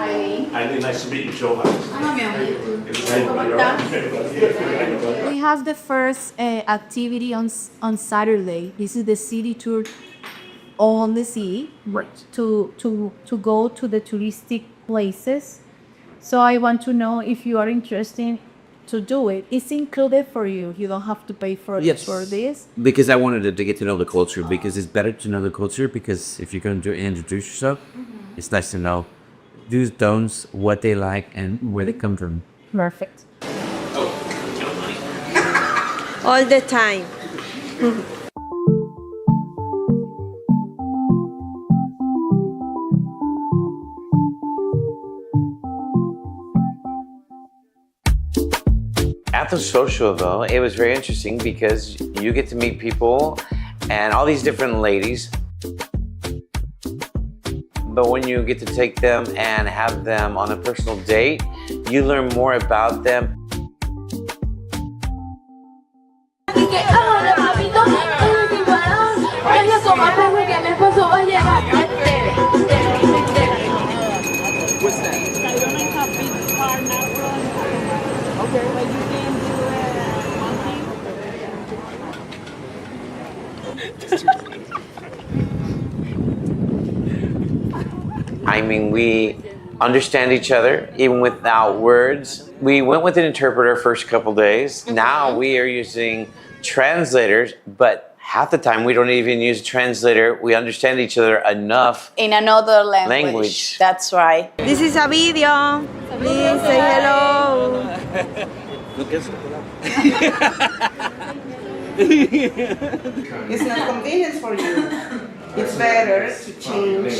Hi, nice to meet you, Johan. We have the first activity on Saturday. This is the city tour on the sea. Right. To go to the touristic places. So I want to know if you are interested to do it. It's included for you. You don't have to pay for this. Because I wanted to get to know the culture, because it's better to know the culture, because if you're going to introduce yourself, it's nice to know do's, don'ts, what they like, and where they come from. Perfect. All the time. At the social, though, it was very interesting because you get to meet people and all these different ladies. But when you get to take them and have them on a personal date, you learn more about them. I mean, we understand each other even without words. We went with an interpreter first couple days. Now we are using translators, but half the time we don't even use a translator. We understand each other enough in another language. That's right. This is a video. Please say hello. It's not convenient for you. It's better to change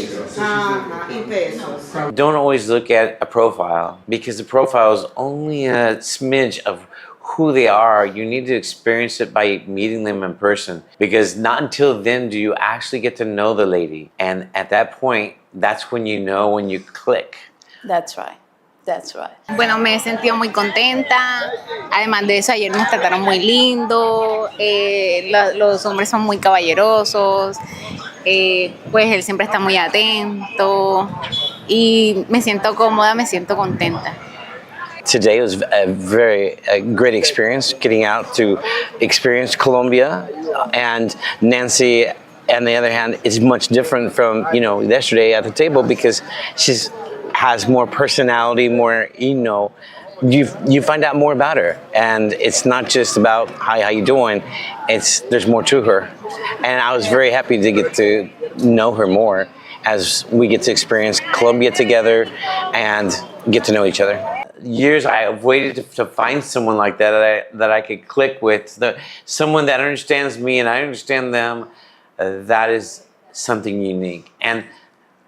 in pesos. Don't always look at a profile, because the profile is only a smidge of who they are. You need to experience it by meeting them in person, because not until then do you actually get to know the lady. And at that point, that's when you know when you click. That's right. That's right. Bueno, me he sentido muy contenta. Además de eso, ayer nos trataron muy lindo. Los hombres son muy caballerosos. Pues él siempre está muy atento. Y me siento cómoda, me siento contenta. Today was a great experience, getting out to experience Colombia. And Nancy, on the other hand, is much different from, yesterday at the table, because she's has more personality, more, you find out more about her. And it's not just about, hi, how you doing? There's more to her. And I was very happy to get to know her more as we get to experience Colombia together and get to know each other. Years I have waited to find someone like that I could click with, someone that understands me and I understand them. That is something unique. And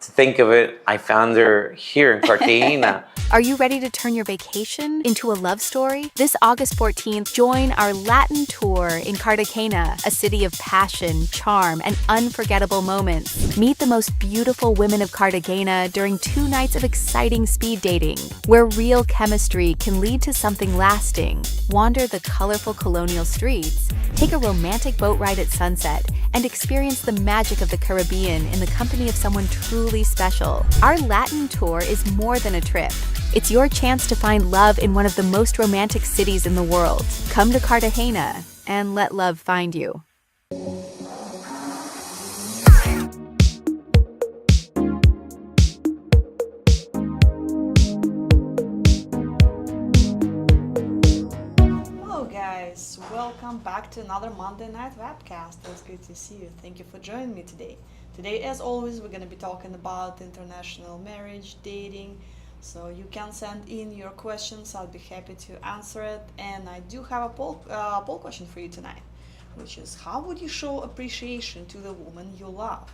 to think of it, I found her here in Cartagena. Are you ready to turn your vacation into a love story? This August 14th, join our Latin tour in Cartagena, a city of passion, charm, and unforgettable moments. Meet the most beautiful women of Cartagena during 2 nights of exciting speed dating, where real chemistry can lead to something lasting. Wander the colorful colonial streets, take a romantic boat ride at sunset, and experience the magic of the Caribbean in the company of someone truly special. Our Latin tour is more than a trip. It's your chance to find love in one of the most romantic cities in the world. Come to Cartagena and let love find you. Hello guys, welcome back to another Monday Night Webcast. It's good to see you. Thank you for joining me today. Today, as always, we're going to be talking about international marriage, dating. So you can send in your questions. I'll be happy to answer it. And I do have a poll question for you tonight, which is, how would you show appreciation to the woman you love?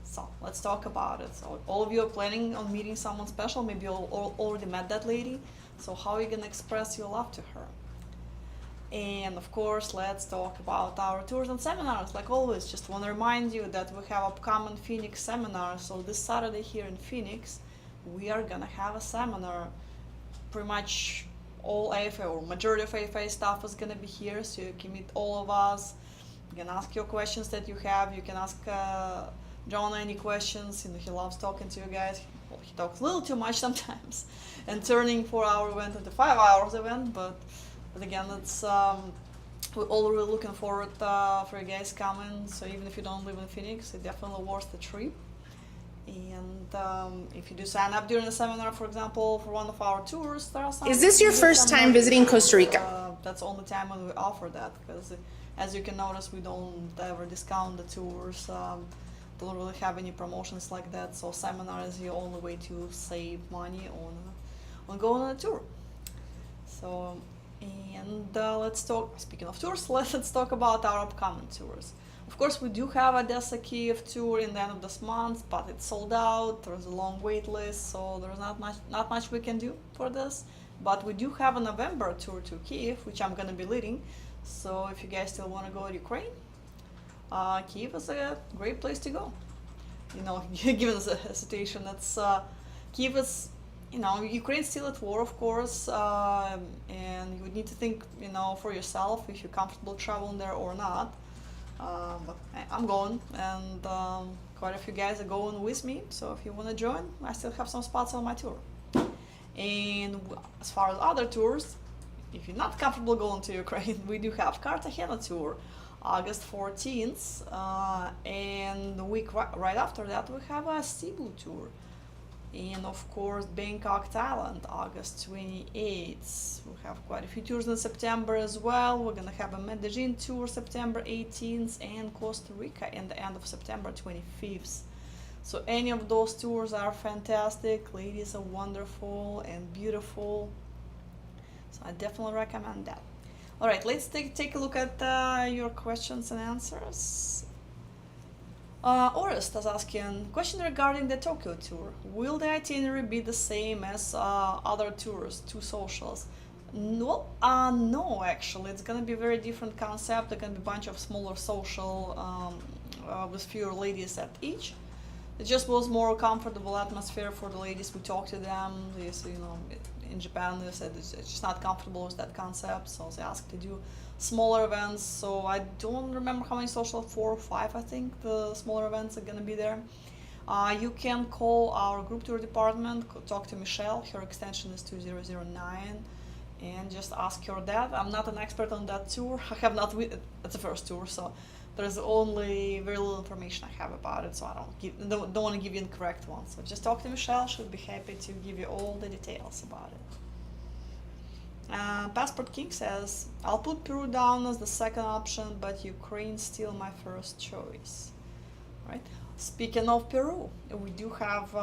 So let's talk about it. So all of you are planning on meeting someone special. Maybe you all already met that lady. So how are you going to express your love to her? And of course, let's talk about our tours and seminars. Like always, just want to remind you that we have upcoming Phoenix seminar. So this Saturday here in Phoenix, we are gonna have a seminar. Pretty much all AFA or majority of AFA staff is gonna be here, so you can meet all of us. You can ask your questions that you have. You can ask John any questions. He loves talking to you guys. well, he talks a little too much sometimes, and turning 4-hour event into 5 hours event. But again, it's we're all really looking forward for you guys coming. So even if you don't live in Phoenix, it's definitely worth the trip. And if you do sign up during the seminar, for example, for one of our tours, there are some. Is this your first time visiting Costa Rica? That's the only time when we offer that, because as you can notice, we don't ever discount the tours. Don't really have any promotions like that. So seminar is the only way to save money on going on a tour. So, and let's talk. Speaking of tours, let's talk about our upcoming tours. Of course, we do have a Odessa Kiev tour in the end of this month, but it's sold out. There's a long wait list, so there's not much we can do for this. But we do have a November tour to Kiev, which I'm gonna be leading. So if you guys still want to go to Ukraine, Kiev is a great place to go. You know, given the situation, that's Kiev is, you know, Ukraine's still at war, of course, and you would need to think, you know, for yourself if you're comfortable traveling there or not. But I'm going, and quite a few guys are going with me. So if you want to join, I still have some spots on my tour. And as far as other tours, if you're not comfortable going to Ukraine, we do have Cartagena tour, August 14th, and the week right after that we have a Cebu tour. And of course, Bangkok, Thailand, August 28th. We have quite a few tours in September as well. We're gonna have a Medellin tour September 18th and Costa Rica in the end of September 25th. So any of those tours are fantastic. Ladies are wonderful and beautiful. So I definitely recommend that. All right, let's take a look at your questions and answers. Orest is asking, question regarding the Tokyo tour. Will the itinerary be the same as other tours, 2 socials? No, no, actually. It's going to be a very different concept. There can be a bunch of smaller social with fewer ladies at each. It just was more comfortable atmosphere for the ladies. We talked to them. They said, you know, in Japan, they said it's just not comfortable with that concept. So they asked to do smaller events. So I don't remember how many social, 4 or 5, I think the smaller events are going to be there. You can call our group tour department, talk to Michelle. Her extension is 2009. And just ask her that. I'm not an expert on that tour. I have not, it's the first tour, so there's only very little information I have about it, so I don't want to give you incorrect one. So just talk to Michelle. She'll be happy to give you all the details about it. Passport King says, I'll put Peru down as the second option, but Ukraine's still my first choice. Right? Speaking of Peru, we do have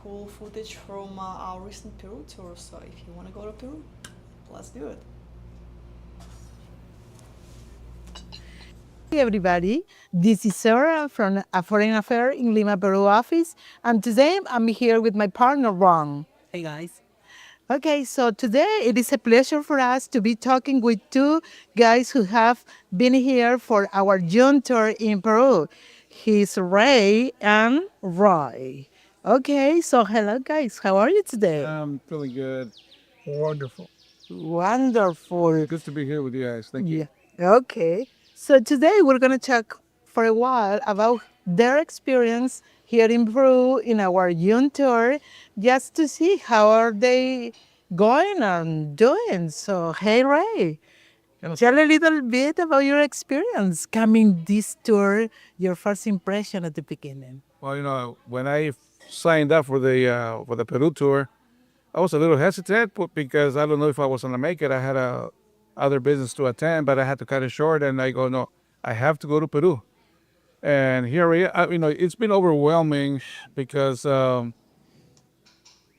cool footage from our recent Peru tour, so if you want to go to Peru, let's do it. Hey everybody, this is Sarah from a Foreign Affairs in Lima, Peru office, and today I'm here with my partner Ron. Hey guys. Okay, so today it is a pleasure for us to be talking with 2 guys who have been here for our June tour in Peru. He's Ray and Roy. Okay, so hello guys, how are you today? I'm feeling good. Wonderful. Wonderful. Good to be here with you guys. Thank you. Yeah. Okay. So today we're going to talk for a while about their experience here in Peru in our June tour, just to see how are they going and doing. So, hey Ray, tell a little bit about your experience coming this tour, your first impression at the beginning. Well, you know, when I signed up for the Peru tour, I was a little hesitant because I don't know if I was going to make it. I had other business to attend, but I had to cut it short. And I go, no, I have to go to Peru. And here we are. You know, it's been overwhelming because of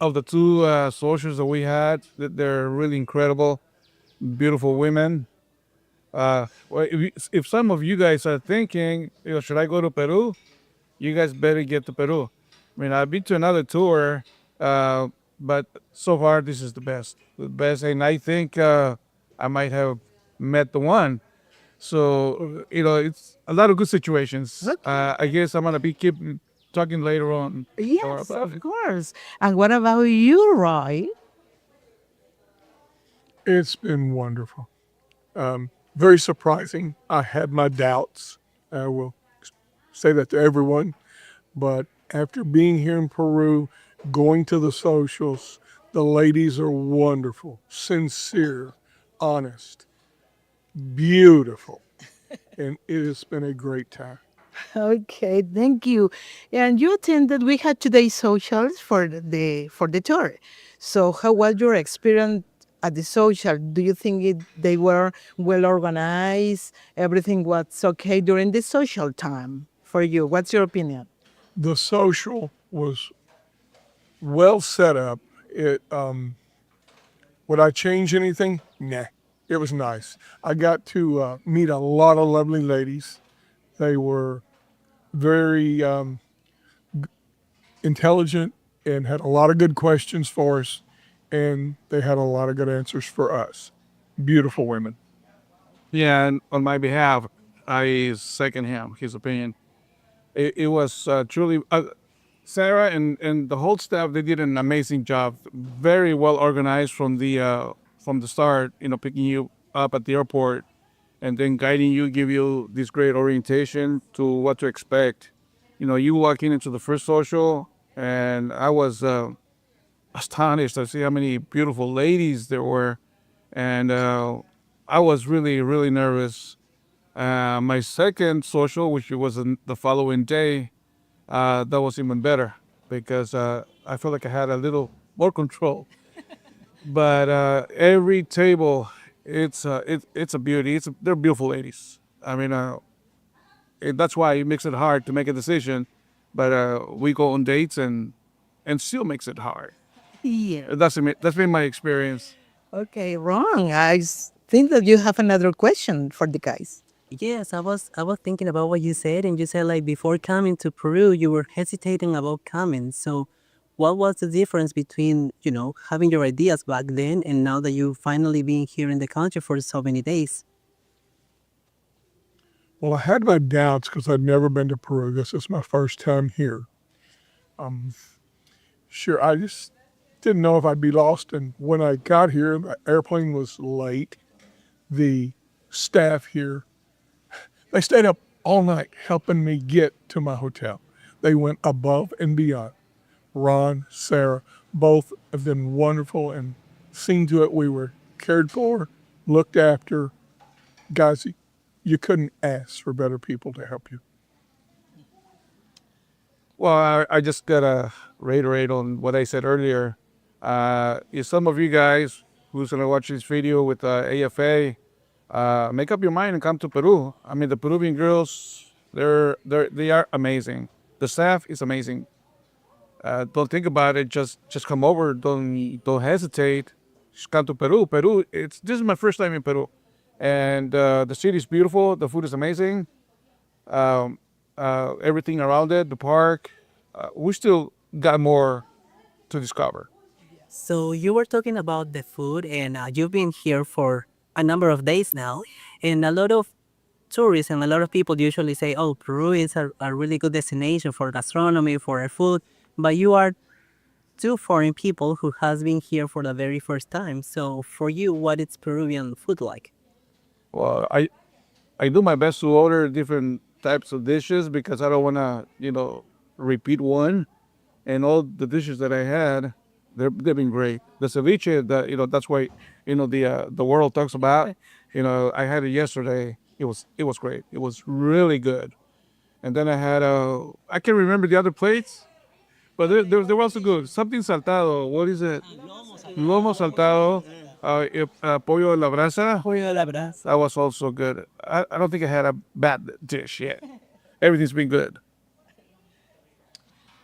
the 2 socials that we had. They're really incredible, beautiful women. Well, if some of you guys are thinking, you know, should I go to Peru? You guys better get to Peru. I mean, I've been to another tour, but so far this is the best. And I think I might have met the one. So, you know, it's a lot of good situations. Okay. I guess I'm going to keep talking later on. Yes, of course. And what about you, Roy? It's been wonderful. Very surprising. I had my doubts. I will say that to everyone. But after being here in Peru, going to the socials. The ladies are wonderful, sincere, honest, beautiful, and it has been a great time. Okay, thank you. And you attended. We had today's socials for the tour. So, how was your experience at the social? Do you think they were well organized? Everything was okay during the social time for you? What's your opinion? The social was well set up. Would I change anything? Nah. It was nice. I got to meet a lot of lovely ladies. They were very intelligent and had a lot of good questions for us, and they had a lot of good answers for us. Beautiful women. Yeah, and on my behalf, I second his opinion. It was truly Sarah and the whole staff. They did an amazing job. Very well organized from the start. You know, picking you up at the airport and then guiding you, give you this great orientation to what to expect. You know, you walking into the first social, and I was astonished to see how many beautiful ladies there were, and I was really, really nervous. My second social, which was the following day, that was even better because I felt like I had a little more control. But every table, it's a beauty. They're beautiful ladies. I mean, that's why it makes it hard to make a decision. But we go on dates and still makes it hard. Yeah. That's been my experience. Okay, wrong. Think that you have another question for the guys. Yes, I was thinking about what you said, and you said like before coming to Peru, you were hesitating about coming. So, what was the difference between having your ideas back then and now that you finally being here in the country for so many days? Well, I had my doubts because I'd never been to Peru. This is my first time here. Sure, I just didn't know if I'd be lost. And when I got here, the airplane was late. The staff here, they stayed up all night helping me get to my hotel. They went above and beyond. Ron, Sarah, both of them wonderful and seen to it we were cared for, looked after. Guys, you couldn't ask for better people to help you. Well, I just gotta reiterate on what I said earlier. If some of you guys who's gonna watch this video with AFA, make up your mind and come to Peru. I mean, the Peruvian girls, they are amazing. The staff is amazing. Don't think about it. Just come over. Don't hesitate. Just come to Peru. This is my first time in Peru, and the city is beautiful. The food is amazing. Everything around it, the park. We still got more to discover. So you were talking about the food, and you've been here for a number of days now, and a lot of tourists and a lot of people usually say, "Oh, Peru is a really good destination for gastronomy, for our food," but you are two foreign people who has been here for the very first time. So for you, what is Peruvian food like? Well, I do my best to order different types of dishes because I don't want to, repeat one. And all the dishes that I had, they've been great. The ceviche, that's why, the world talks about. I had it yesterday. It was great. It was really good. And then I had I can't remember the other plates, but they were also good. Something saltado. What is it? Lomo saltado. Pollo de la brasa. Pollo de la brasa. That was also good. I don't think I had a bad dish yet. Everything's been good.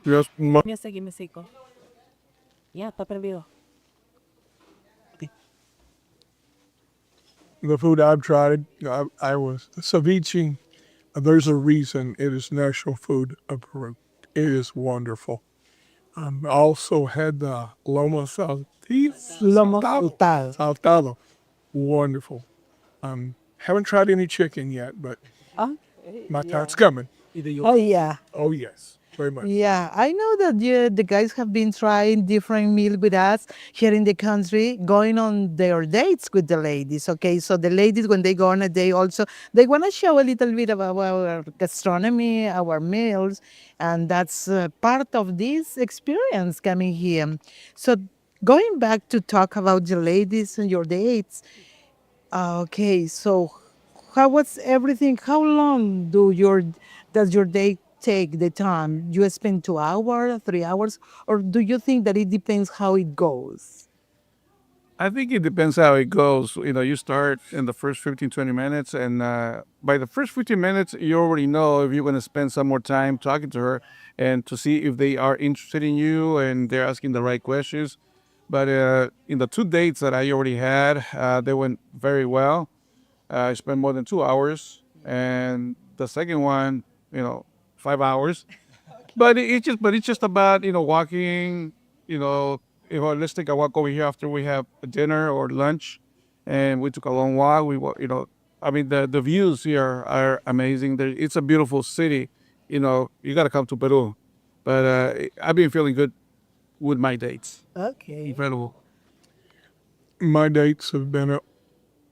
Yes, Aquí en México. Ya, está perdido. the food I've tried, I was ceviche. There's a reason it is national food of Peru. It is wonderful. I also had the lomo saltado. Wonderful. Haven't tried any chicken yet, but my time's coming. Oh, yeah. Oh, yes. very much. Yeah, I know that the guys have been trying different meals with us here in the country, going on their dates with the ladies. Okay, so the ladies, when they go on a date, also they want to show a little bit about our gastronomy, our meals, and that's part of this experience coming here. So going back to talk about the ladies and your dates. Okay, so how was everything? How long does your day take the time? You spend 2 hours, 3 hours, or do you think that it depends how it goes? I think it depends how it goes. You start in the first 15, 20 minutes, and by the first 15 minutes, you already know if you're going to spend some more time talking to her and to see if they are interested in you and they're asking the right questions. But in the 2 dates that I already had, they went very well. I spent more than 2 hours, and the second one, 5 hours. But it's just about walking. You know, let's take a walk over here after we have dinner or lunch, and we took a long walk. I mean the views here are amazing. It's a beautiful city. You got to come to Peru. But I've been feeling good with my dates. Okay. Incredible. My dates have been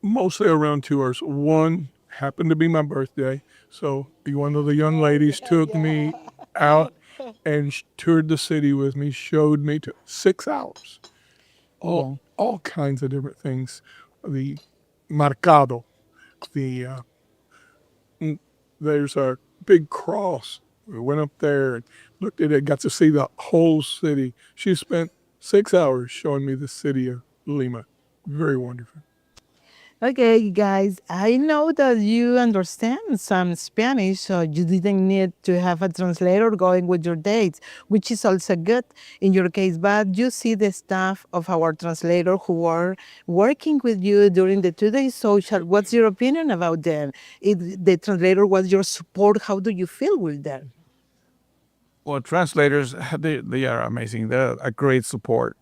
mostly around 2 hours. One happened to be my birthday, so one of the young ladies took me out and toured the city with me, showed me to 6 hours. All kinds of different things. The mercado, the there's a big cross. We went up there and looked at it, got to see the whole city. She spent 6 hours showing me the city of Lima. Very wonderful. Okay, guys, I know that you understand some Spanish, so you didn't need to have a translator going with your dates, which is also good in your case. But you see the staff of our translator who are working with you during the 2 days social. What's your opinion about them? If the translator was your support, how do you feel with them? Well, translators, they are amazing. They're a great support.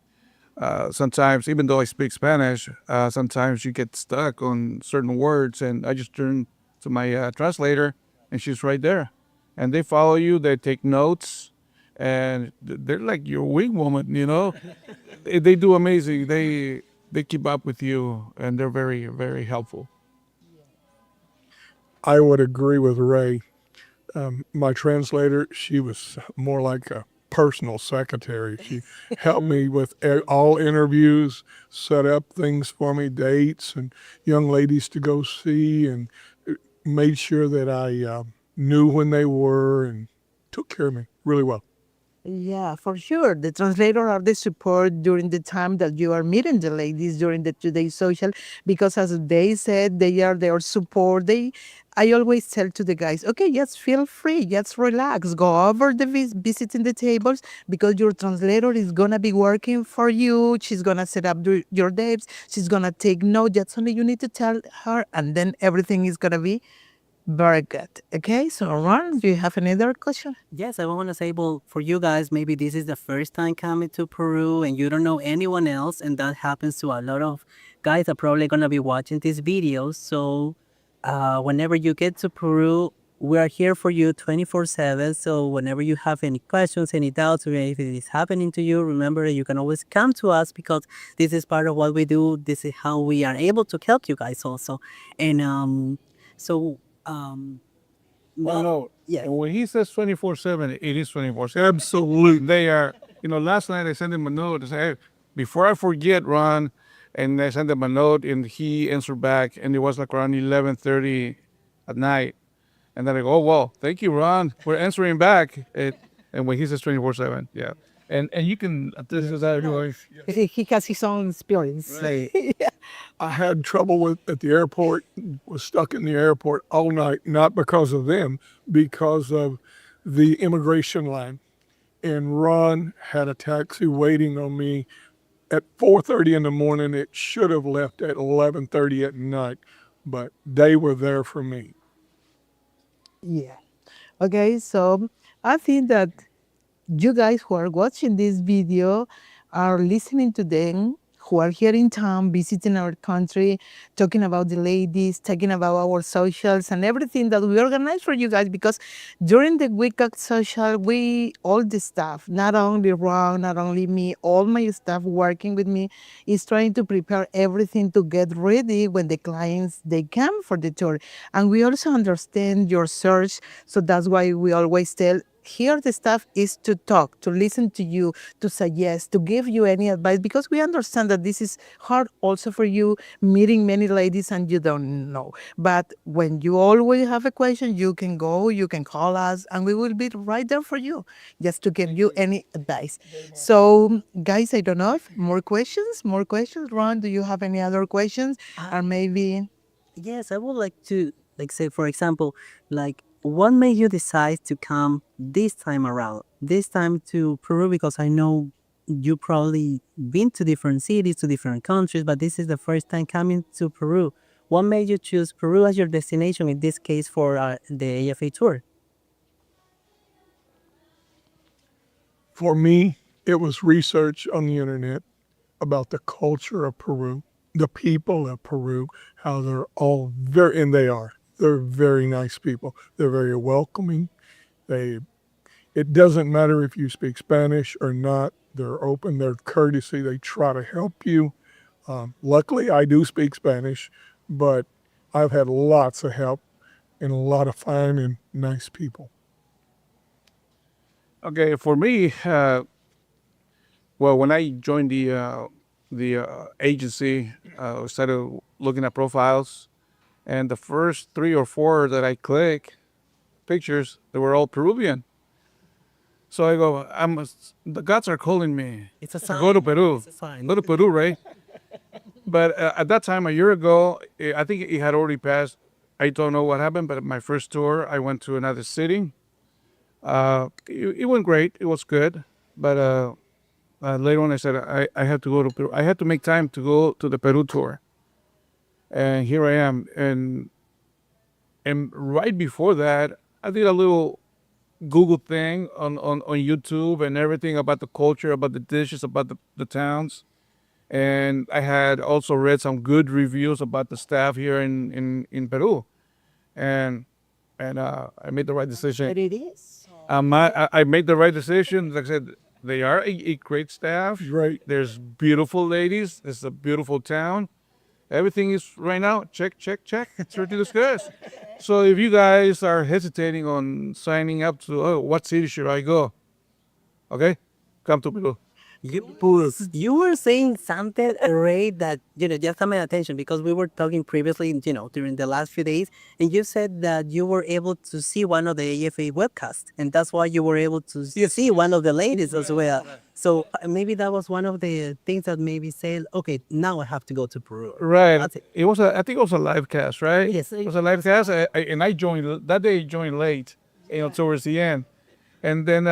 Sometimes, even though I speak Spanish, sometimes you get stuck on certain words, and I just turn to my translator, and she's right there. And they follow you, they take notes, and they're like your wing woman. They do amazing. They keep up with you, and they're very, very helpful. I would agree with Ray. My translator, she was more like a personal secretary. She helped me with all interviews, set up things for me, dates and young ladies to go see, and made sure that I knew when they were and took care of me really well. Yeah, for sure. The translator are the support during the time that you are meeting the ladies during the 2 days social, because as they said, they are their support. I always tell to the guys, okay, just feel free, just relax, go over the visiting the tables, because your translator is gonna be working for you. She's gonna set up your dates. She's gonna take note. That's only you need to tell her, and then everything is gonna be very good. Okay, so Ron, do you have another question? Yes, I want to say, well, for you guys, maybe this is the first time coming to Peru and you don't know anyone else, and that happens to a lot of guys that are probably going to be watching this video. So, whenever you get to Peru, we are here for you 24/7. So, whenever you have any questions, any doubts, or anything is happening to you, remember that you can always come to us, because this is part of what we do. This is how we are able to help you guys also. And so, Well, no. yeah. And when he says 24/7, it is 24/7. Absolutely. They are, last night I sent him a note to say, hey, before I forget, Ron, and I sent him a note and he answered back, and it was like around 11:30 at night. And then I go, oh, well, thank you, Ron, for answering back. And when he says 24/7, yeah. And you can, this is that anyway. He has his own experience. Right. I had trouble at the airport, was stuck in the airport all night, not because of them, because of the immigration line. And Ron had a taxi waiting on me at 4:30 in the morning. It should have left at 11:30 at night, but they were there for me. Yeah. Okay, so I think that you guys who are watching this video are listening to them who are here in town, visiting our country, talking about the ladies, talking about our socials and everything that we organize for you guys. Because during the week of social, we, all the staff, not only Ron, not only me, all my staff working with me is trying to prepare everything to get ready when the clients, they come for the tour. And we also understand your search. So that's why we always tell, here the staff is to talk, to listen to you, to suggest, to give you any advice, because we understand that this is hard also for you, meeting many ladies and you don't know. But when you always have a question, you can go, you can call us, and we will be right there for you, just to give you any advice. So, guys, I don't know if more questions, Ron, do you have any other questions? Or maybe... Yes, I would like to, like, say, for example, like, what made you decide to come this time around, this time to Peru? Because I know you probably been to different cities, to different countries, but this is the first time coming to Peru. What made you choose Peru as your destination, in this case, for the AFA tour? For me, it was research on the internet about the culture of Peru, the people of Peru, how they're all very, and they're very nice people. They're very welcoming. It doesn't matter if you speak Spanish or not. They're open, they're courtesy, they try to help you. Luckily, I do speak Spanish, but I've had lots of help and a lot of fine and nice people. Okay, for me, well, when I joined the agency, I started looking at profiles, and the first 3 or 4 that I click pictures, they were all Peruvian. So I go, the gods are calling me. It's a to sign. go to Peru. It's a sign. Go to Peru, right? But at that time, a year ago, I think it had already passed. I don't know what happened, but my first tour, I went to another city. It went great. It was good. But later on, I said, I have to go to Peru. I had to make time to go to the Peru tour. And here I am. And right before that, I did a little Google thing on YouTube and everything about the culture, about the dishes, about the towns. And I had also read some good reviews about the staff here in Peru. And I made the right decision. But it is. I made the right decision. Like I said, they are a great staff. Right. There's beautiful ladies. It's a beautiful town. Everything is right now, check. It's ready to discuss. So if you guys are hesitating on signing up to, what city should I go? Okay, come to Peru. You were saying something, Ray, that, just caught my attention, because we were talking previously, during the last few days, and you said that you were able to see one of the AFA webcasts, and that's why you were able to see one of the ladies as well. So maybe that was one of the things that maybe said, okay, now I have to go to Peru. Right. That's it. It was I think it was a live cast, right? Yes. It was a live cast, and I joined that day. Joined late, towards the end. And then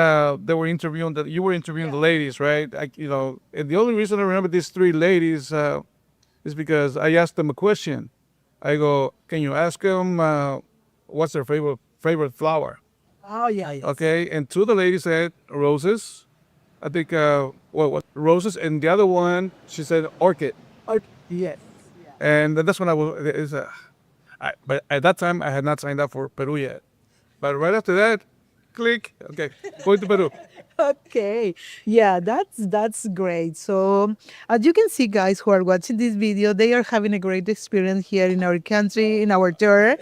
they were interviewing you were interviewing the ladies, right? And the only reason I remember these 3 ladies is because I asked them a question. I go, can you ask them what's their favorite flower? Oh, yeah. Yes. Okay, and 2 of the ladies said roses. I think what roses, and the other one she said orchid. Yes. And that's when but at that time I had not signed up for Peru yet. But right after that, click. Okay, going to Peru. Okay, yeah, that's great. So as you can see, guys who are watching this video, they are having a great experience here in our country, in our tour.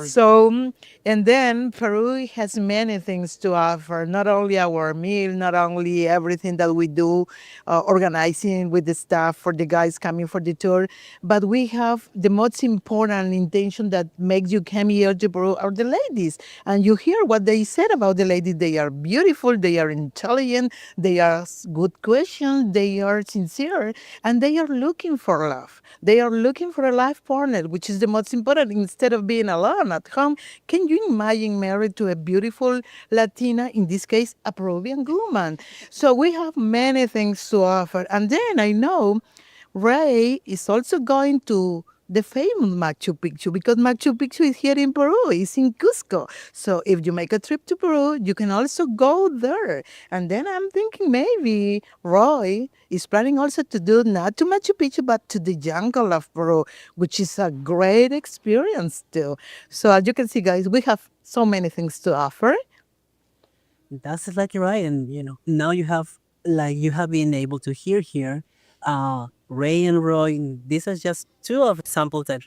So, and then Peru has many things to offer, not only our meal, not only everything that we do, organizing with the staff for the guys coming for the tour, but we have the most important intention that makes you come here to Peru are the ladies. And you hear what they said about the ladies. They are beautiful, they are intelligent, they ask good questions, they are sincere, and they are looking for love. They are looking for a life partner, which is the most important. Instead of being alone at home, can you imagine married to a beautiful Latina, in this case, a Peruvian woman? So we have many things to offer. And then I know Ray is also going to the famous Machu Picchu, because Machu Picchu is here in Peru, it's in Cusco. So if you make a trip to Peru, you can also go there. And then I'm thinking maybe Roy is planning also to do not to Machu Picchu, but to the jungle of Peru, which is a great experience too. So as you can see, guys, we have so many things to offer. That's exactly right. And now you have been able to hear here, Ray and Roy. These are just two of examples that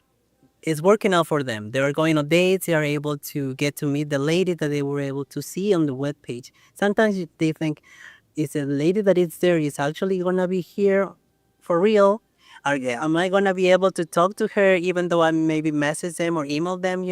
is working out for them. They are going on dates. They are able to get to meet the lady that they were able to see on the web page. Sometimes they think, is the lady that is there is actually gonna be here for real? Am I gonna be able to talk to her even though I maybe message them or email them,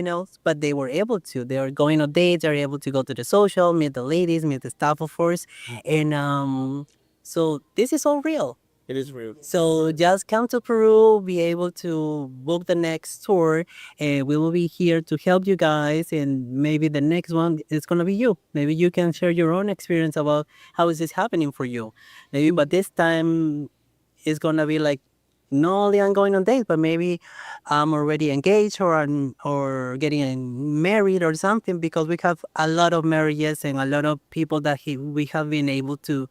But they were able to. They are going on dates, they're able to go to the social, meet the ladies, meet the staff, of course. And so this is all real. It is real. So just come to Peru, be able to book the next tour, and we will be here to help you guys. And maybe the next one is gonna be you. Maybe you can share your own experience about how is this happening for you. Maybe, but this time it's gonna be like not only I'm going on dates, but maybe I'm already engaged or getting married or something, because we have a lot of marriages and a lot of people that we have been able to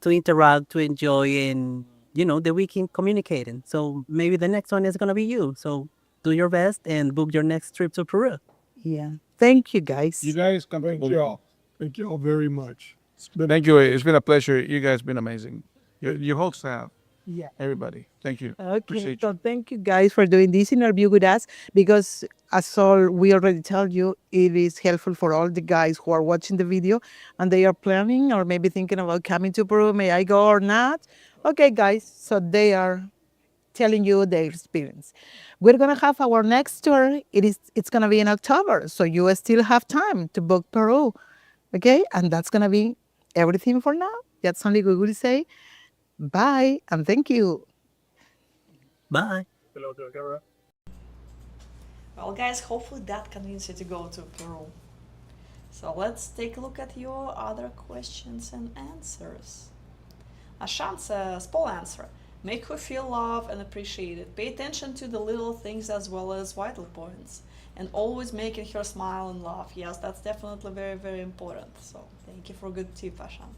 interact, to enjoy, and that we can communicate. And so maybe the next one is gonna be you. So do your best and book your next trip to Peru. Yeah. Thank you, guys. You guys, thank y'all. Thank y'all very much. Thank you. It's been a pleasure. You guys been amazing. Your whole staff. Yeah. Everybody. Thank you. Okay, Appreciate so thank you guys for doing this interview with us, because as all we already tell you, it is helpful for all the guys who are watching the video and they are planning or maybe thinking about coming to Peru. May I go or not? Okay, guys, so they are telling you their experience. We're gonna have our next tour. It's gonna be in October, so you still have time to book Peru. Okay, and that's gonna be everything for now. That's only we will say bye and thank you. Bye. Well, guys, hopefully that convinced you to go to Peru. So let's take a look at your other questions and answers. Ashan says, Paul answer, make her feel loved and appreciated. Pay attention to the little things as well as vital points. And always making her smile and laugh. Yes, that's definitely very, very important. So thank you for a good tip, Ashan.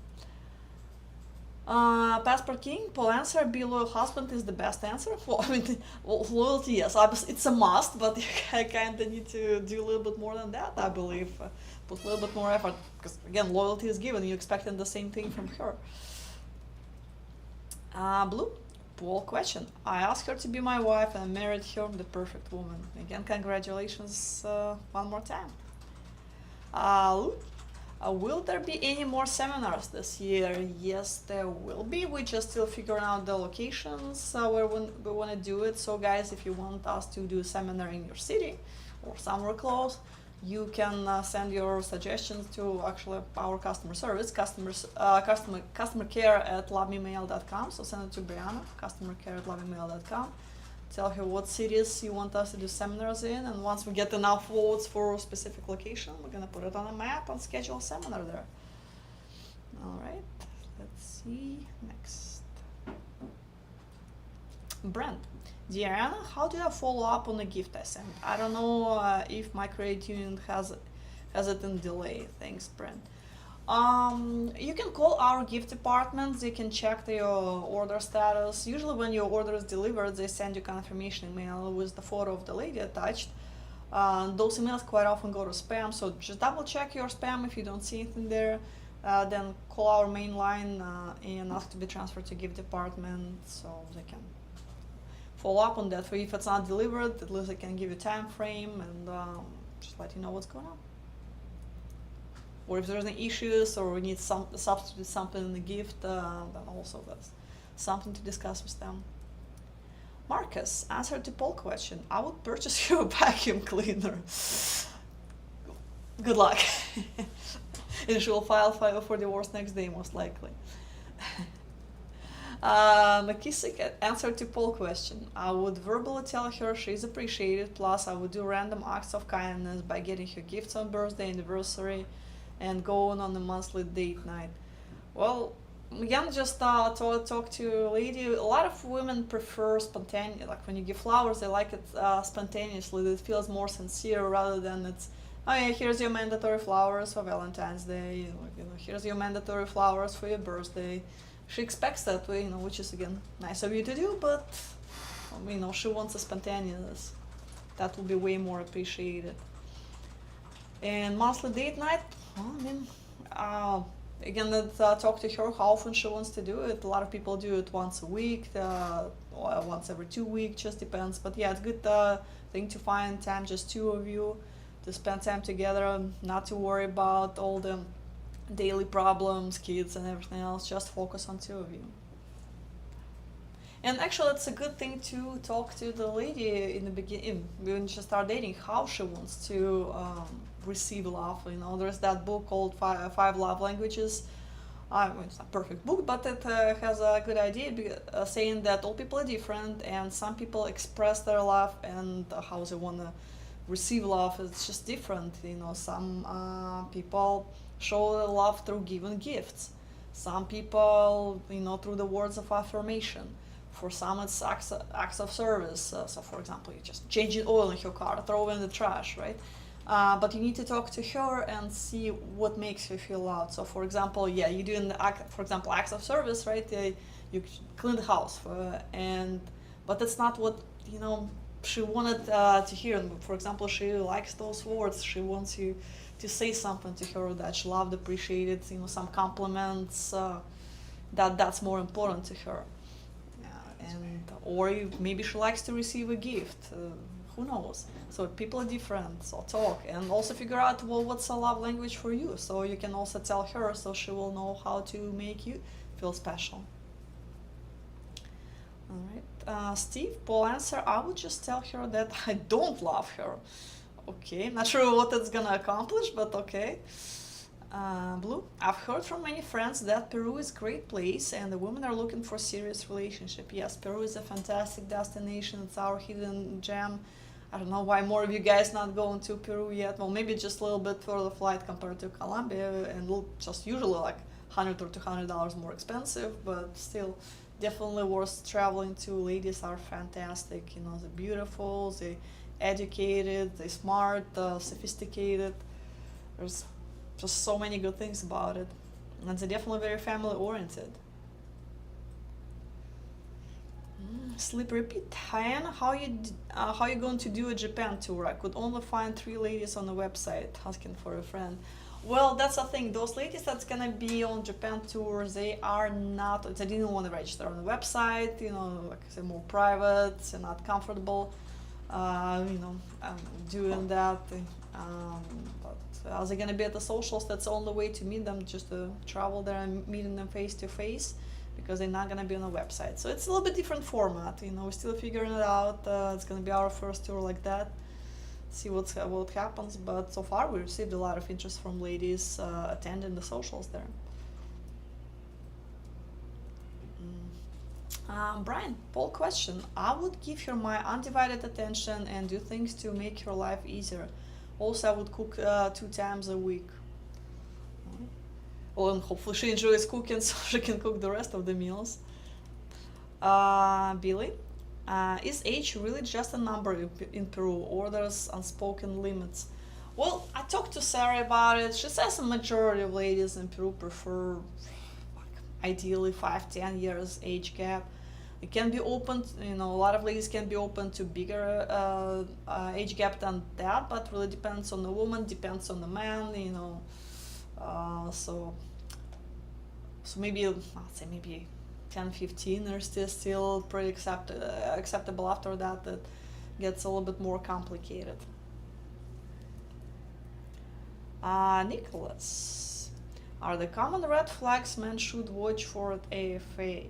Passport King, Paul answer, be a loyal husband is the best answer. Well, I mean, loyalty, yes, it's a must, but you kind of need to do a little bit more than that, I believe. Put a little bit more effort, because again, loyalty is given, you're expecting the same thing from her. Blue, Paul question, I asked her to be my wife and I married her, the perfect woman. Again, congratulations one more time. Will there be any more seminars this year? Yes, there will be. We're just still figuring out the locations where we want to do it. So guys, if you want us to do a seminar in your city or somewhere close, you can send your suggestions to actually our customer service, customer care at lovememail.com. So send it to Brianna, customer care at lovememail.com. Tell her what cities you want us to do seminars in, and once we get enough votes for a specific location, we're gonna put it on a map and schedule a seminar there. All right, let's see next. Brent, dear Anna, how do I follow up on the gift I sent? I don't know if my credit union has it in delay. Thanks, Brent. You can call our gift department. They can check your order status. Usually when your order is delivered, they send you confirmation email with the photo of the lady attached. Those emails quite often go to spam, so just double check your spam. If you don't see anything there, then call our main line and ask to be transferred to gift department so they can follow up on that. For if it's not delivered, at least they can give you a time frame and just let you know what's going on. Or if there's any issues or we need to substitute something in the gift, then also that's something to discuss with them. Marcus, answer to Paul's question. I would purchase you a vacuum cleaner. Good luck. And she will file for divorce next day, most likely. McKissick, answer to Paul's question. I would verbally tell her she's appreciated, plus I would do random acts of kindness by getting her gifts on birthday, anniversary, and going on a monthly date night. Well, again, just talk to a lady. A lot of women prefer spontaneous. Like when you give flowers, they like it spontaneously. It feels more sincere rather than it's, oh yeah, here's your mandatory flowers for Valentine's Day. Here's your mandatory flowers for your birthday. She expects that way, which is again nice of you to do, but she wants a spontaneous. That will be way more appreciated. And monthly date night, again, talk to her how often she wants to do it. A lot of people do it once a week, or once every 2 weeks, just depends. But yeah, it's good thing to find time, just two of you, to spend time together, not to worry about all the daily problems, kids and everything else, just focus on two of you. And actually, it's a good thing to talk to the lady in the beginning, when she start dating, how she wants to receive love. There's that book called Five Love Languages. It's not a perfect book, but it has a good idea, saying that all people are different, and some people express their love and how they want to receive love is just different. Some people show love through giving gifts. Some people, through the words of affirmation. For some, it's acts of service. So, for example, you just change oil in your car, throw it in the trash, right? But you need to talk to her and see what makes her feel loved. So, for example, you do acts of service, right? You clean the house, but that's not what she wanted to hear. For example, she likes those words. She wants you to say something to her that she loved, appreciated. Some compliments. That's more important to her. Or maybe she likes to receive a gift. Who knows? So people are different. So talk and also figure out what's a love language for you. So you can also tell her, so she will know how to make you feel special. All right, Steve, Paul answer. I would just tell her that I don't love her. Okay, not sure what it's gonna accomplish, but okay. Blue, I've heard from many friends that Peru is a great place and the women are looking for serious relationship. Yes, Peru is a fantastic destination. It's our hidden gem. I don't know why more of you guys not going to Peru yet. Well, maybe just a little bit further flight compared to Colombia, and just usually like $100 or $200 more expensive, but still definitely worth traveling to. Ladies are fantastic. They're beautiful, they're educated, they're smart, sophisticated. There's just so many good things about it, and they're definitely very family oriented. Sleep repeat. Hi Anna, how you going to do a Japan tour? I could only find 3 ladies on the website asking for a friend. Well, that's the thing. Those ladies that's gonna be on Japan tour, they didn't want to register on the website. Like they're more private, they're not comfortable. Doing that. But they're gonna be at the socials. That's the only way to meet them, just to travel there and meeting them face to face, because they're not gonna be on the website. So it's a little bit different format. We're still figuring it out. It's gonna be our first tour like that. See what happens. But so far we received a lot of interest from ladies attending the socials there. Brian, poll question. I would give her my undivided attention and do things to make her life easier. Also, I would cook 2 times a week. Well, and hopefully she enjoys cooking so she can cook the rest of the meals. Billy, is age really just a number in Peru, or there's unspoken limits? Well, I talked to Sarah about it. She says a majority of ladies in Peru prefer ideally 5-10 years age gap. It can be open, a lot of ladies can be open to bigger age gap than that, but really depends on the woman, depends on the man, so maybe, I'd say maybe 10-15 are still pretty acceptable. After that, it gets a little bit more complicated. Nicholas, are the common red flags men should watch for at AFA?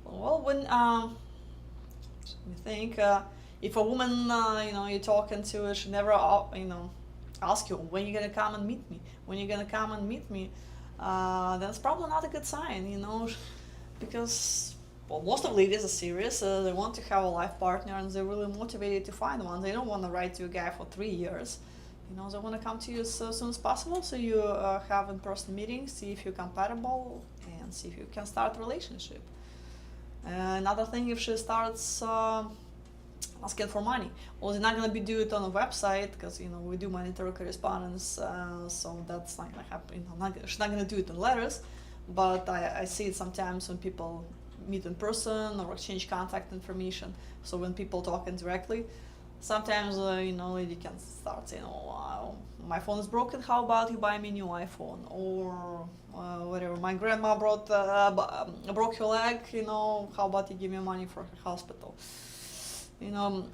Well, when you think if a woman you're talking to, she never ask you when you're gonna come and meet me. When you're gonna come and meet me, that's probably not a good sign, because most of ladies are serious. They want to have a life partner and they're really motivated to find one. They don't want to write to a guy for 3 years. You know, they want to come to you as soon as possible, so you have in-person meetings, see if you're compatible, and see if you can start a relationship. Another thing, if she starts asking for money, well, they're not going to be do it on a website, because, you know, we do monetary correspondence, so that's not going to happen. You know, she's not going to do it in letters, but I see it sometimes when people meet in person or exchange contact information. So when people talking directly, sometimes, you know, lady can start saying, oh, wow, my phone is broken, how about you buy me a new iPhone? Or whatever, my grandma broke her leg, you know, how about you give me money for her hospital? You know,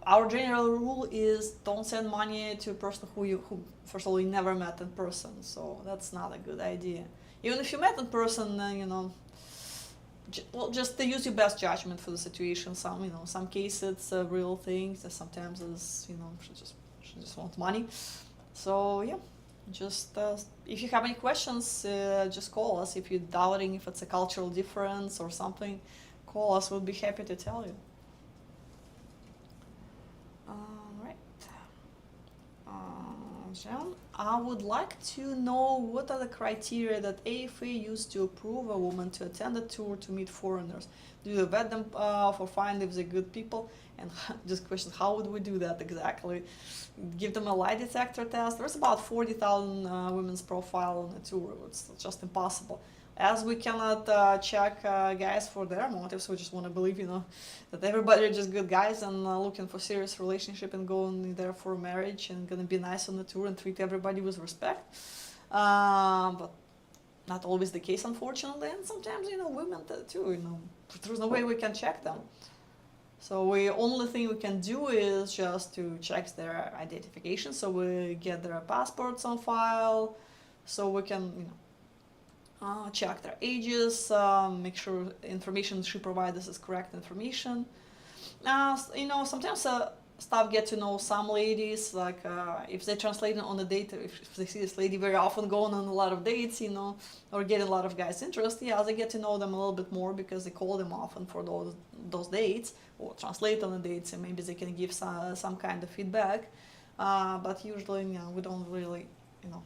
our general rule is don't send money to a person who first of all, you never met in person. So that's not a good idea. Even if you met in person, you know, well, just to use your best judgment for the situation. Some, you know, some cases it's a real thing. Sometimes it's, you know, she just wants money. So yeah, just if you have any questions, just call us. If you're doubting if it's a cultural difference or something, call us. We'll be happy to tell you. John, I would like to know what are the criteria that AFA used to approve a woman to attend a tour to meet foreigners. Do you vet them for find if they're good people? And just question, how would we do that exactly? Give them a lie detector test. There's about 40,000 women's profile on the tour. It's just impossible. As we cannot check guys for their motives, we just want to believe, you know, that everybody are just good guys and looking for serious relationship and going there for marriage and gonna be nice on the tour and treat everybody with respect. But not always the case, unfortunately, and sometimes, you know, women too, you know, there's no way we can check them. So the only thing we can do is just to check their identification, so we get their passports on file, so we can, you know, check their ages, make sure information she provides us is correct information. You know, sometimes staff get to know some ladies, like if they translate on a date, if they see this lady very often going on a lot of dates, you know, or getting a lot of guys' interest, yeah, they get to know them a little bit more because they call them often for those dates or translate on the dates, and maybe they can give some kind of feedback. But usually, you know, we don't really, you know,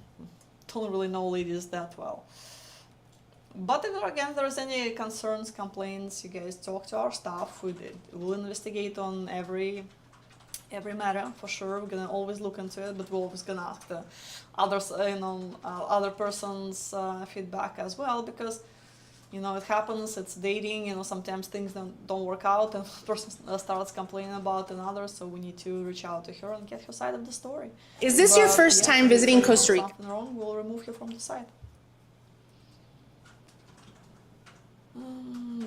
don't really know ladies that well. But if again there's any concerns, complaints, you guys talk to our staff. We'll investigate on every matter for sure. We're gonna always look into it, but we're always gonna ask the others, you know, other person's feedback as well, because, you know, it happens. It's dating. You know, sometimes things don't work out, and person starts complaining about another. So we need to reach out to her and get her side of the story. Is this your first time visiting Costa Rica? If something wrong, we'll remove you from the site.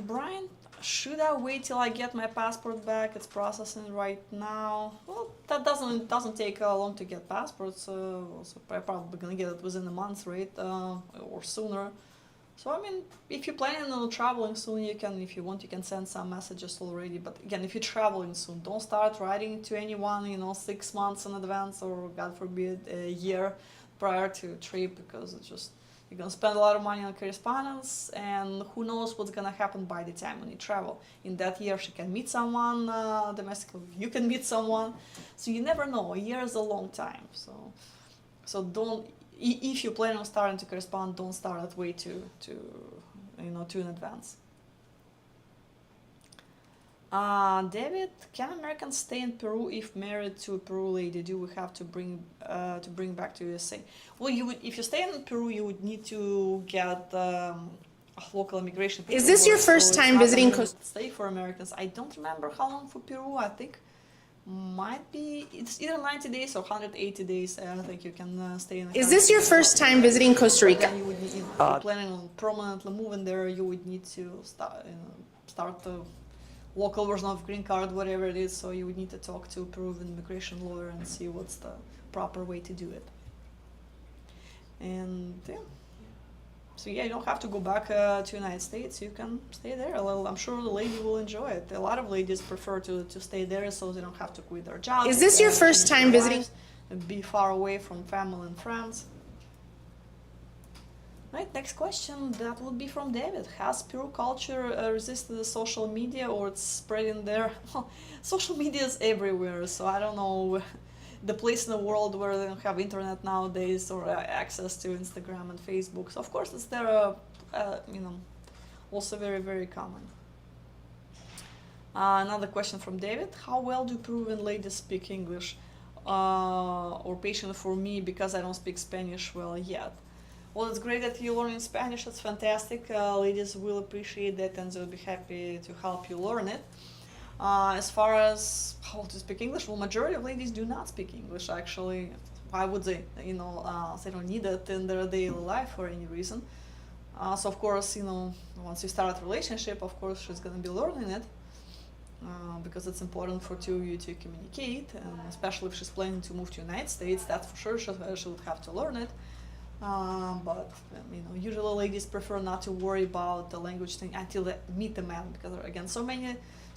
Brian, should I wait till I get my passport back? It's processing right now. Well, that doesn't take long to get passports. So I'm probably gonna get it within a month, right, or sooner. So I mean, if you're planning on traveling soon, you can, if you want, you can send some messages already. But again, if you're traveling soon, don't start writing to anyone, you know, 6 months in advance or God forbid a year prior to a trip, because it's just, you're gonna spend a lot of money on correspondence, and who knows what's gonna happen by the time when you travel. In that year, she can meet someone domestically, you can meet someone, so you never know. A year is a long time, so don't. If you plan on starting to correspond, don't start it way too in advance. David, can Americans stay in Peru if married to a Peru lady? Do we have to bring back to USA? Well, you would, if you stay in Peru, you would need to get local immigration. Is this your first time visiting Costa Rica? Stay for Americans. I don't remember how long for Peru. I think might be, it's either 90 days or 180 days. I think you can stay in. Is this your first time visiting Costa Rica? Then you would need, if you're planning on permanently moving there, you would need to start the local version of green card, whatever it is. So you would need to talk to a Peruvian immigration lawyer and see what's the proper way to do it. And yeah. So yeah, you don't have to go back to United States. You can stay there. I'm sure the lady will enjoy it. A lot of ladies prefer to stay there so they don't have to quit their job. Is this your first time visiting? And be far away from family and friends. Right, next question, that would be from David. Has Peru culture resisted the social media, or it's spreading there? Well, social media is everywhere, so I don't know the place in the world where they don't have internet nowadays or access to Instagram and Facebook. So of course it's there, also very, very common. Another question from David: how well do Peruvian ladies speak English? Or patient for me, because I don't speak Spanish well yet. Well, it's great that you're learning Spanish. It's fantastic. Ladies will appreciate that and they'll be happy to help you learn it. As far as how to speak English, well, majority of ladies do not speak English, actually. Why would they? They don't need it in their daily life for any reason. So of course, once you start a relationship, of course she's going to be learning it. Because it's important for two of you to communicate, and especially if she's planning to move to United States, that's for sure she would have to learn it. But usually ladies prefer not to worry about the language thing until they meet the man, because again, so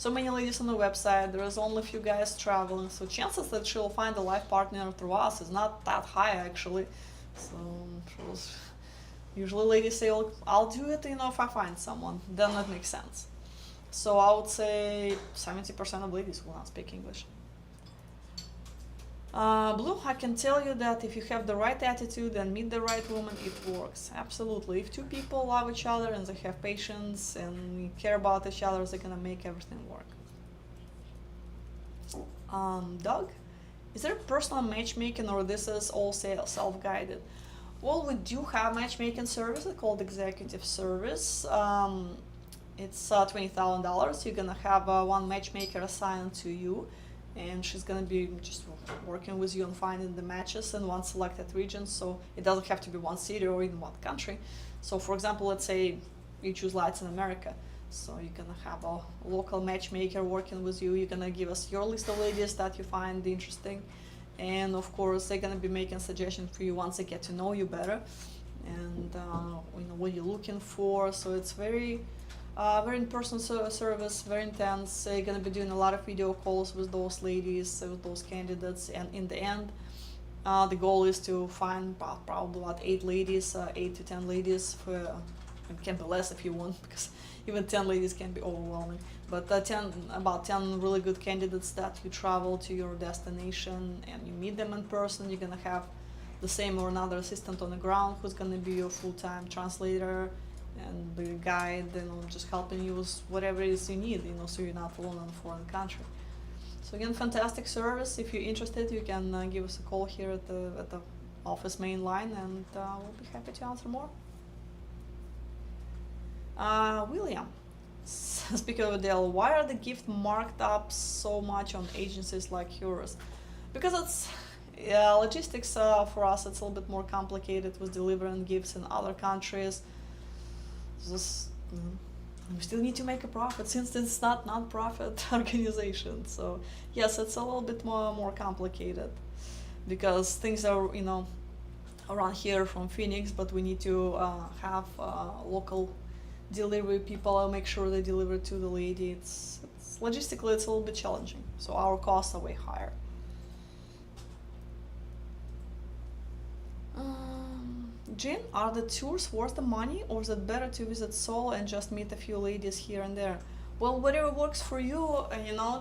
many ladies on the website, there is only a few guys traveling, so chances that she'll find a life partner through us is not that high actually. So usually ladies say, I'll do it, if I find someone, then that makes sense. So I would say 70% of ladies will not speak English. Blue, I can tell you that if you have the right attitude and meet the right woman, it works. Absolutely. If two people love each other and they have patience and care about each other, they're gonna make everything work. Doug, is there personal matchmaking or this is all self-guided? Well, we do have matchmaking service called executive service. It's $20,000. You're gonna have one matchmaker assigned to you, and she's gonna be just working with you on finding the matches in one selected region. So it doesn't have to be one city or in one country. So for example, let's say you choose Latin America. So you're gonna have a local matchmaker working with you. You're gonna give us your list of ladies that you find interesting, and of course they're gonna be making suggestions for you once they get to know you better, and what you're looking for. So it's very in-person service, very intense. You're going to be doing a lot of video calls with those ladies, with those candidates, and in the end, the goal is to find probably about 8 ladies, 8 to 10 ladies. It can be less if you want, because even 10 ladies can be overwhelming. But about 10 really good candidates that you travel to your destination and you meet them in person. You're going to have the same or another assistant on the ground who's going to be your full-time translator and be a guide, just helping you with whatever it is you need, so you're not alone in a foreign country. So again, fantastic service. If you're interested, you can give us a call here at the office main line, and we'll be happy to answer more. William, speaking of Adele, why are the gifts marked up so much on agencies like yours? Because it's logistics for us. It's a little bit more complicated with delivering gifts in other countries. We still need to make a profit since it's not non-profit organization. So yes, it's a little bit more complicated because things are around here from Phoenix, but we need to have local delivery people make sure they deliver to the lady. It's logistically it's a little bit challenging, so our costs are way higher. Jean, are the tours worth the money, or is it better to visit solo and just meet a few ladies here and there? Well, whatever works for you,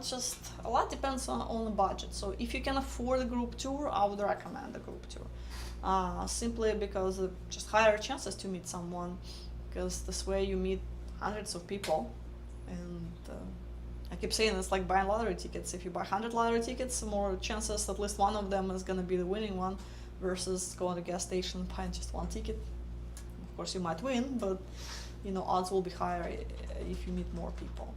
just a lot depends on the budget. So if you can afford a group tour, I would recommend a group tour. Simply because of just higher chances to meet someone, because this way you meet hundreds of people. And I keep saying it's like buying lottery tickets. If you buy 100 lottery tickets, more chances at least one of them is going to be the winning one, versus going to a gas station and buying just one ticket. Of course you might win, but odds will be higher if you meet more people.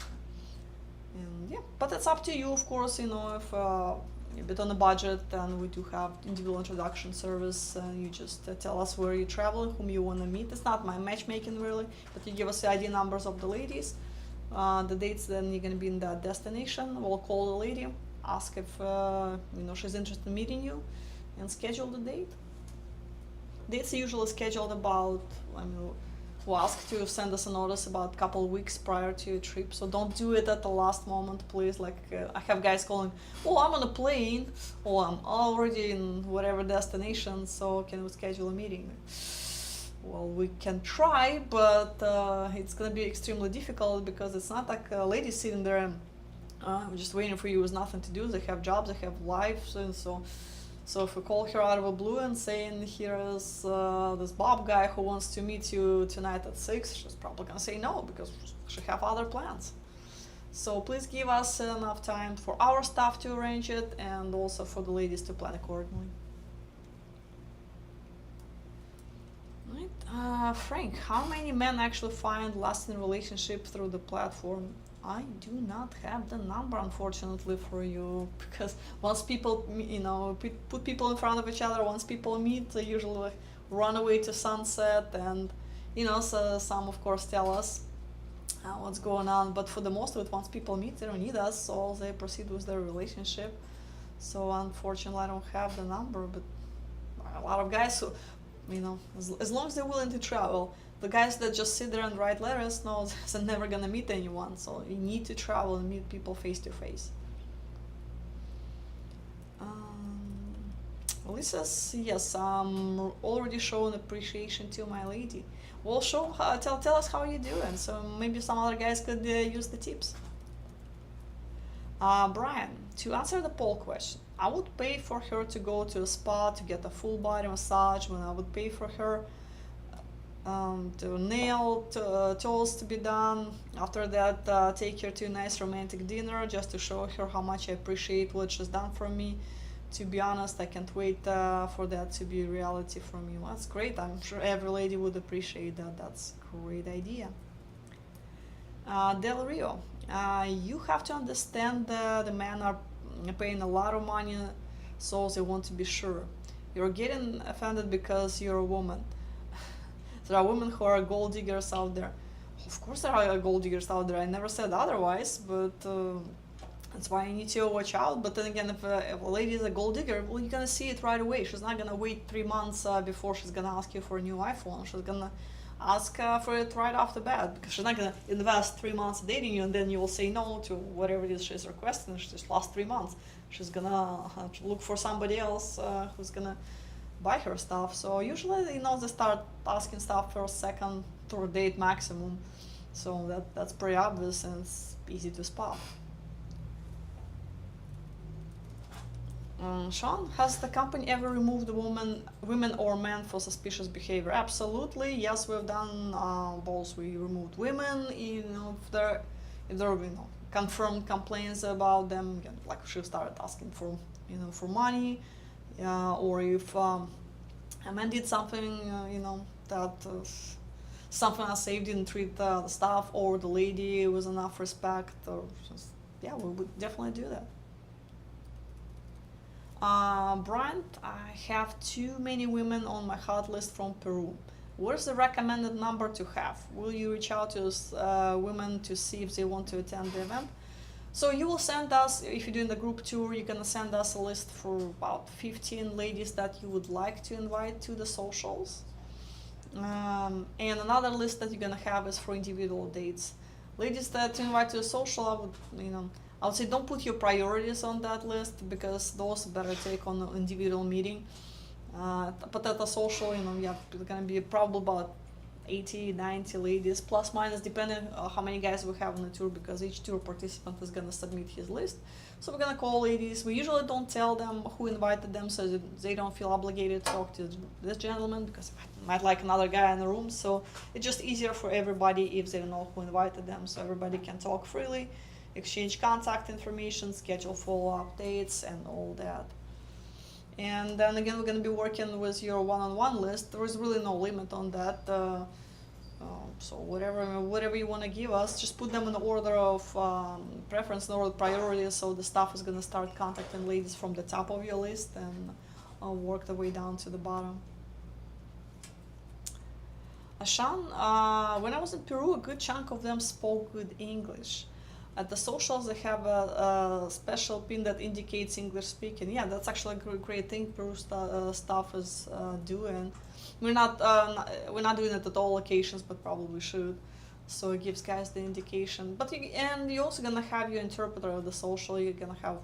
And yeah, but it's up to you, of course. If you're a bit on the budget, then we do have individual introduction service, and you just tell us where you're traveling, whom you want to meet. It's not my matchmaking really, but you give us the ID numbers of the ladies, the dates, then you're going to be in that destination. We'll call the lady, ask if she's interested in meeting you, and schedule the date. Dates are usually scheduled about, we'll ask to send us a notice about a couple of weeks prior to your trip, so don't do it at the last moment, please. I have guys calling, I'm on a plane, or I'm already in whatever destination, so can we schedule a meeting? Well, we can try, but it's gonna be extremely difficult, because it's not like a lady sitting there just waiting for you with nothing to do. They have jobs, they have lives, and so if we call her out of the blue and saying, here is this Bob guy who wants to meet you tonight at 6, she's probably gonna say no because she have other plans. So please give us enough time for our staff to arrange it and also for the ladies to plan accordingly. Right. Frank, how many men actually find lasting relationship through the platform? I do not have the number, unfortunately, for you, because once people, put people in front of each other, once people meet, they usually run away to sunset, and so some of course tell us what's going on, but for the most of it, once people meet, they don't need us, so they proceed with their relationship. So unfortunately, I don't have the number, but a lot of guys who, as long as they're willing to travel. The guys that just sit there and write letters, no, they're never gonna meet anyone. So you need to travel and meet people face to face. Lisa says, yes, I'm already showing appreciation to my lady. Well, tell us how you're doing. So maybe some other guys could use the tips. Brian, to answer the poll question, I would pay for her to go to a spa to get a full body massage, when I would pay for her to nail toes to be done. After that, take her to a nice romantic dinner just to show her how much I appreciate what she's done for me. To be honest, I can't wait for that to be a reality for me. Well, that's great. I'm sure every lady would appreciate that. That's a great idea. Del Rio, you have to understand the men are paying a lot of money, so they want to be sure. You're getting offended because you're a woman. There are women who are gold diggers out there. Of course there are gold diggers out there. I never said otherwise, but that's why you need to watch out. But then again, if a lady is a gold digger, well, you're gonna see it right away. She's not gonna wait 3 months before she's gonna ask you for a new iPhone. She's gonna ask for it right off the bat, because she's not gonna invest 3 months dating you and then you will say no to whatever it is she's requesting. She just lost 3 months. She's gonna look for somebody else who's gonna buy her stuff. So usually, they start asking stuff first, second, third date maximum. So that's pretty obvious and it's easy to spot. Sean, has the company ever removed women or men for suspicious behavior? Absolutely, yes, we've done both. We removed women, if there confirmed complaints about them, like she started asking for money, or if a man did something, that something unsafe, didn't treat the staff or the lady with enough respect, or just, we would definitely do that. Brian, I have too many women on my hot list from Peru. Where's the recommended number to have? Will you reach out to women to see if they want to attend the event? So you will send us, if you're doing the group tour, you're gonna send us a list for about 15 ladies that you would like to invite to the socials. And another list that you're gonna have is for individual dates. Ladies that to invite to a social, I would say don't put your priorities on that list, because those better take on an individual meeting. But at the social, it's gonna be probably about 80, 90 ladies, plus minus, depending on how many guys we have on the tour, because each tour participant is gonna submit his list. So we're gonna call ladies. We usually don't tell them who invited them, so that they don't feel obligated to talk to this gentleman, because I might like another guy in the room. So it's just easier for everybody if they don't know who invited them, so everybody can talk freely, exchange contact information, schedule follow-up dates, and all that. And then again, we're going to be working with your one-on-one list. There is really no limit on that. So whatever you want to give us, just put them in the order of preference, in order of priority. So the staff is going to start contacting ladies from the top of your list and work the way down to the bottom. Ashan, when I was in Peru, a good chunk of them spoke good English. At the socials, they have a special pin that indicates English speaking. Yeah, that's actually a great thing Peru staff is doing. We're not doing it at all locations, but probably should. So it gives guys the indication. But you're also gonna have your interpreter at the social. You're gonna have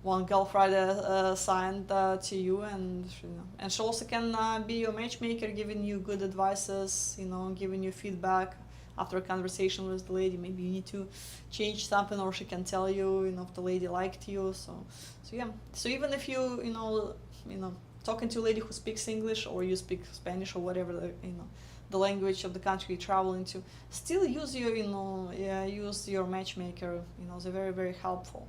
one girlfriend assigned to you, and she also can be your matchmaker, giving you good advices, giving you feedback. after a conversation with the lady, maybe you need to change something, or she can tell you, if the lady liked you. So yeah. So even if you talking to a lady who speaks English, or you speak Spanish, or whatever the language of the country you're traveling to, still use your matchmaker. They're very, very helpful.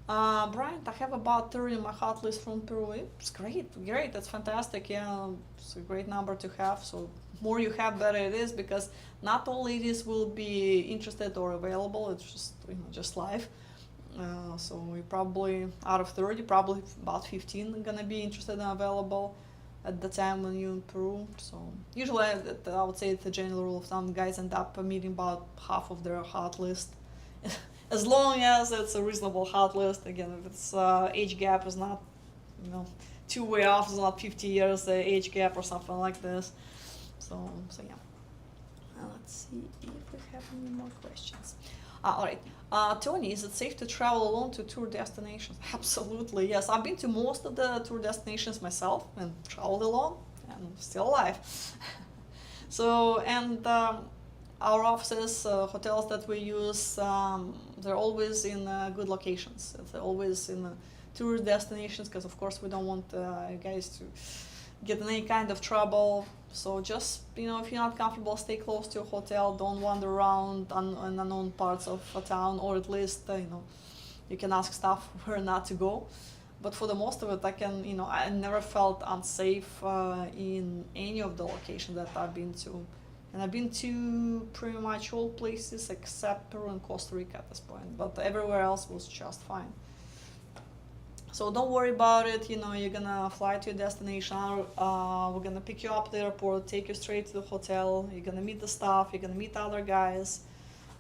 Brian, I have about 30 in my hot list from Peru. It's great, that's fantastic. Yeah, it's a great number to have. So more you have, better it is, because not all ladies will be interested or available. It's just life. So we probably, out of 30, probably about 15 are gonna be interested and available at the time when you're in Peru. So usually I would say it's a general rule of thumb, guys end up meeting about half of their hot list. As long as it's a reasonable hot list. Again, if its age gap is not, too way off, it's not 50 years age gap or something like this. So yeah. Let's see if we have any more questions. All right. Tony, is it safe to travel alone to tour destinations? Absolutely, yes. I've been to most of the tour destinations myself and traveled alone, and I'm still alive. So, and our offices, hotels that we use, they're always in good locations. They're always in tourist destinations, because of course we don't want guys to get in any kind of trouble. So just, if you're not comfortable, stay close to a hotel. Don't wander around in unknown parts of a town, or at least, you can ask staff where not to go. But for the most of it, I never felt unsafe in any of the locations that I've been to. And I've been to pretty much all places except Peru and Costa Rica at this point, but everywhere else was just fine. So don't worry about it. You're gonna fly to your destination. We're gonna pick you up at the airport, take you straight to the hotel. You're gonna meet the staff. You're gonna meet other guys.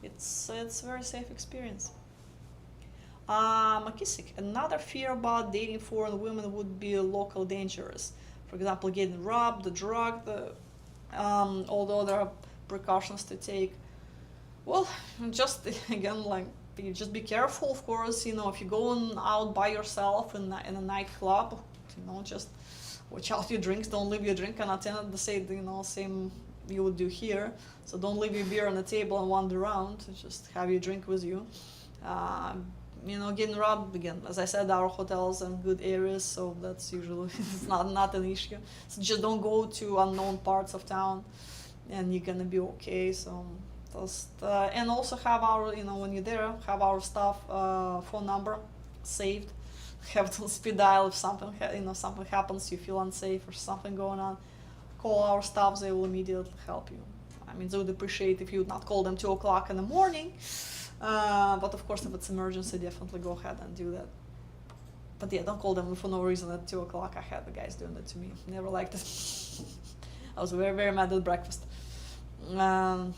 It's a very safe experience. Makisik, another fear about dating foreign women would be local dangers. For example, getting robbed, drugged. Although there are precautions to take. Well, just again, just be careful, of course. If you're going out by yourself in a nightclub, just watch out your drinks. Don't leave your drink unattended. Same you would do here. So don't leave your beer on the table and wander around. Just have your drink with you. Getting robbed, again, as I said, our hotels are in good areas, so that's usually it's not an issue. So just don't go to unknown parts of town, and you're gonna be okay. So just and also have our, when you're there, have our staff phone number saved. Have it on speed dial if something something happens, you feel unsafe or something going on. Call our staff; they will immediately help you. They would appreciate if you would not call them 2 o'clock in the morning. But of course, if it's emergency, definitely go ahead and do that. But yeah, don't call them for no reason at 2 o'clock. I had the guys doing that to me. Never liked it. I was very, very mad at breakfast. Brian,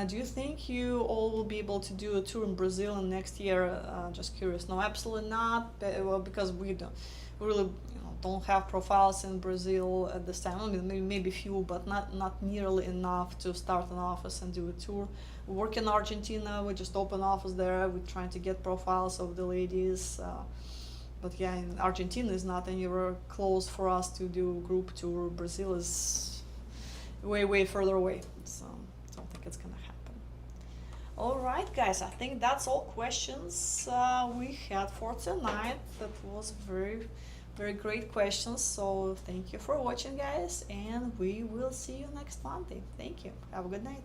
do you think you all will be able to do a tour in Brazil in next year? Just curious. No, absolutely not. Well, because we really don't have profiles in Brazil at this time. Maybe few, but not nearly enough to start an office and do a tour. We work in Argentina. We just open office there. We're trying to get profiles of the ladies. But yeah, in Argentina is not anywhere close for us to do group tour. Brazil is way, way further away. So I don't think it's gonna happen. All right, guys, I think that's all questions we had for tonight. That was very, very great questions. So thank you for watching, guys, and we will see you next Monday. Thank you. Have a good night.